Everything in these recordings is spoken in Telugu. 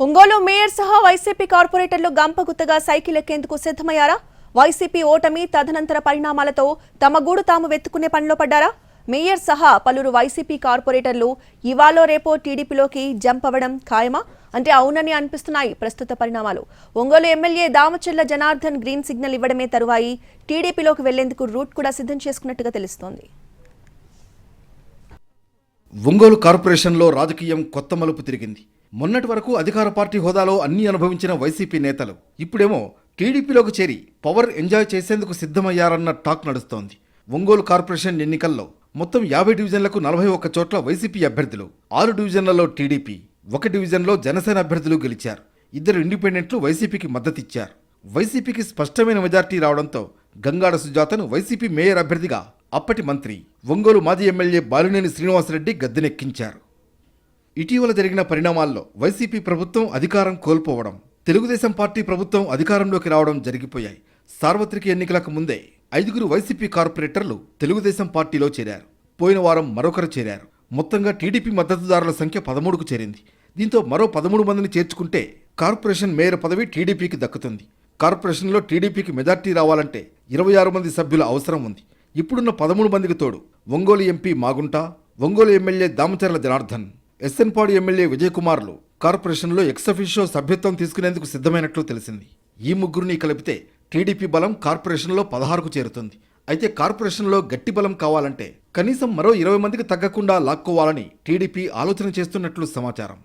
ఒంగోలు మేయర్ సహా వైసీపీ కార్పొరేటర్లు గంపగుత్తగా సైకిల్ ఎక్కేందుకు సిద్ధమయ్యారా? వైసీపీ ఓటమి తదనంతర పరిణామాలతో తమ గూడు తాము వెతుకునే పనిలో పడ్డారా? మేయర్ సహా పలువురు వైసీపీ కార్పొరేటర్లు ఇవాళ రేపో టీడీపీలోకి జంప్ అవ్వడం ఖాయమా అంటే అవునని అనిపిస్తున్నాయి ప్రస్తుత పరిణామాలు. Ongole MLA Damacharla Janardhan green signal ఇవ్వడమే తరువాయి టీడీపీలోకి వెళ్లేందుకు రూట్ కూడా సిద్ధం చేసుకున్నట్టుగా తెలుస్తోంది. ఒంగోలు కార్పొరేషన్లో రాజకీయం కొత్త మలుపు తిరిగింది. మొన్నటి వరకు అధికార పార్టీ హోదాలో అన్ని అనుభవించిన వైసీపీ నేతలు ఇప్పుడేమో టీడీపీలోకి చేరి పవర్ ఎంజాయ్ చేసేందుకు సిద్ధమయ్యారన్న టాక్ నడుస్తోంది. ఒంగోలు కార్పొరేషన్ ఎన్నికల్లో మొత్తం 50 డివిజన్లకు 41 చోట్ల వైసీపీ అభ్యర్థులు, 6 డివిజన్లలో టీడీపీ, 1 డివిజన్లో జనసేన అభ్యర్థులు గెలిచారు. 2 ఇండిపెండెంట్లు వైసీపీకి మద్దతిచ్చారు. వైసీపీకి స్పష్టమైన మెజార్టీ రావడంతో గంగాడ సుజాతను వైసీపీ మేయర్ అభ్యర్థిగా అప్పటి మంత్రి, ఒంగోలు మాజీ ఎమ్మెల్యే బాలినేని శ్రీనివాసరెడ్డి గద్దెనెక్కించారు. ఇటీవల జరిగిన పరిణామాల్లో వైసీపీ ప్రభుత్వం అధికారం కోల్పోవడం, తెలుగుదేశం పార్టీ ప్రభుత్వం అధికారంలోకి రావడం జరిగిపోయాయి. సార్వత్రిక ఎన్నికలకు ముందే 5 వైసీపీ కార్పొరేటర్లు తెలుగుదేశం పార్టీలో చేరారు. పోయిన వారం మరొకరు చేరారు. మొత్తంగా టీడీపీ మద్దతుదారుల సంఖ్య 13కు చేరింది. దీంతో మరో 13 మందిని చేర్చుకుంటే కార్పొరేషన్ మేయర్ పదవి టీడీపీకి దక్కుతుంది. కార్పొరేషన్లో టీడీపీకి మెజార్టీ రావాలంటే 26 మంది సభ్యుల అవసరం ఉంది. ఇప్పుడున్న 13 మందికి తోడు Ongole MP Magunta, Ongole MLA Damacharla Janardhan, ఎస్ఎన్పాడు MLA Vijay కుమార్లు కార్పొరేషన్లో ఎక్సఫిషియో సభ్యత్వం తీసుకునేందుకు సిద్ధమైనట్లు తెలిసింది. ఈ ముగ్గురిని కలిపితే టీడీపీ బలం కార్పొరేషన్లో 16కు చేరుతుంది. అయితే కార్పొరేషన్లో గట్టి బలం కావాలంటే కనీసం మరో 20 మందికి తగ్గకుండా లాక్కోవాలని టీడీపీ ఆలోచన చేస్తున్నట్లు సమాచారం.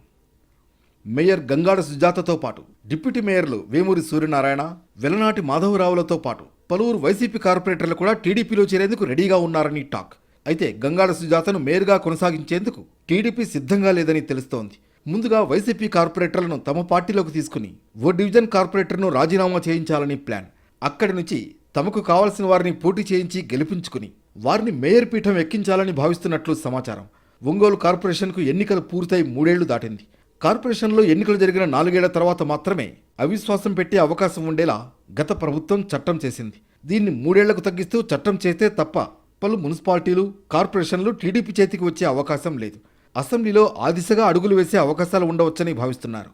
మేయర్ గంగాడ సుజాతతో పాటు డిప్యూటీ మేయర్లు వేమూరి సూర్యనారాయణ, వెలనాటి మాధవరావులతో పాటు పలువురు వైసీపీ కార్పొరేటర్లు కూడా టీడీపీలో చేరేందుకు రెడీగా ఉన్నారని టాక్. అయితే గంగాడ సుజాతను మేయర్గా కొనసాగించేందుకు టీడీపీ సిద్ధంగా లేదని తెలుస్తోంది. ముందుగా వైసీపీ కార్పొరేటర్లను తమ పార్టీలోకి తీసుకుని ఓ డివిజన్ కార్పొరేటర్ను రాజీనామా చేయించాలని ప్లాన్. అక్కడి నుంచి తమకు కావాల్సిన వారిని పోటీ చేయించి గెలిపించుకుని వారిని మేయర్ పీఠం ఎక్కించాలని భావిస్తున్నట్లు సమాచారం. ఒంగోలు కార్పొరేషన్కు ఎన్నికలు పూర్తయి 3 ఏళ్లు దాటింది. కార్పొరేషన్లో ఎన్నికలు జరిగిన 4 ఏళ్ల తర్వాత మాత్రమే అవిశ్వాసం పెట్టే అవకాశం ఉండేలా గత ప్రభుత్వం చట్టం చేసింది. దీన్ని 3 ఏళ్లకు తగ్గిస్తూ చట్టం చేస్తే తప్ప పలు మున్సిపాలిటీలు, కార్పొరేషన్లు టీడీపీ చేతికి వచ్చే అవకాశం లేదు. అసెంబ్లీలో ఆ దిశగా అడుగులు వేసే అవకాశాలు ఉండవచ్చని భావిస్తున్నారు.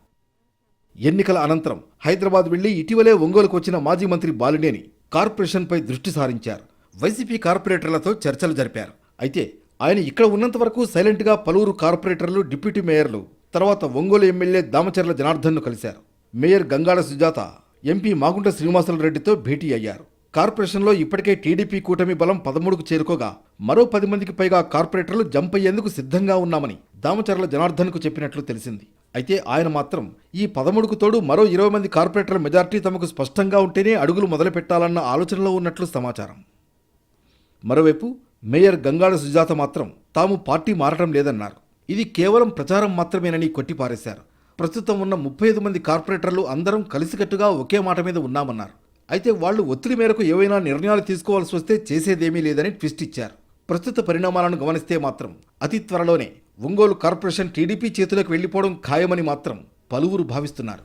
ఎన్నికల అనంతరం హైదరాబాద్ వెళ్లి ఇటీవలే ఒంగోలుకు వచ్చిన మాజీ మంత్రి బాలినేని కార్పొరేషన్పై దృష్టి సారించారు. వైసీపీ కార్పొరేటర్లతో చర్చలు జరిపారు. అయితే ఆయన ఇక్కడ ఉన్నంత వరకు సైలెంట్గా పలువురు కార్పొరేటర్లు, డిప్యూటీ మేయర్లు, తర్వాత ఒంగోలు ఎమ్మెల్యే దామచర్ల జనార్దన్ను కలిశారు. మేయర్ గంగాడ సుజాత ఎంపీ మాగుంట శ్రీనివాసరెడ్డితో భేటీ అయ్యారు. కార్పొరేషన్లో ఇప్పటికే టీడీపీ కూటమి బలం 13కు చేరుకోగా మరో 10 మందికి పైగా కార్పొరేటర్లు జంప్ అయ్యేందుకు సిద్ధంగా ఉన్నామని దామచర్ల జనార్దన్కు చెప్పినట్లు తెలిసింది. అయితే ఆయన మాత్రం ఈ 13కు తోడు మరో 20 మంది కార్పొరేటర్ల మెజార్టీ తమకు స్పష్టంగా ఉంటేనే అడుగులు మొదలు పెట్టాలన్న ఆలోచనలో ఉన్నట్లు సమాచారం. మరోవైపు మేయర్ గంగాడ సుజాత మాత్రం తాము పార్టీ మారటం లేదన్నారు. ఇది కేవలం ప్రచారం మాత్రమేనని కొట్టిపారేశారు. ప్రస్తుతం ఉన్న 35 మంది కార్పొరేటర్లు అందరం కలిసికట్టుగా ఒకే మాట మీద ఉన్నామన్నారు. అయితే వాళ్లు ఒత్తిడి మేరకు ఏవైనా నిర్ణయాలు తీసుకోవాల్సి వస్తే చేసేదేమీ లేదని ట్విస్ట్ ఇచ్చారు. ప్రస్తుత పరిణామాలను గమనిస్తే మాత్రం అతి త్వరలోనే ఒంగోలు కార్పొరేషన్ టీడీపీ చేతులకు వెళ్లిపోవడం ఖాయమని మాత్రం పలువురు భావిస్తున్నారు.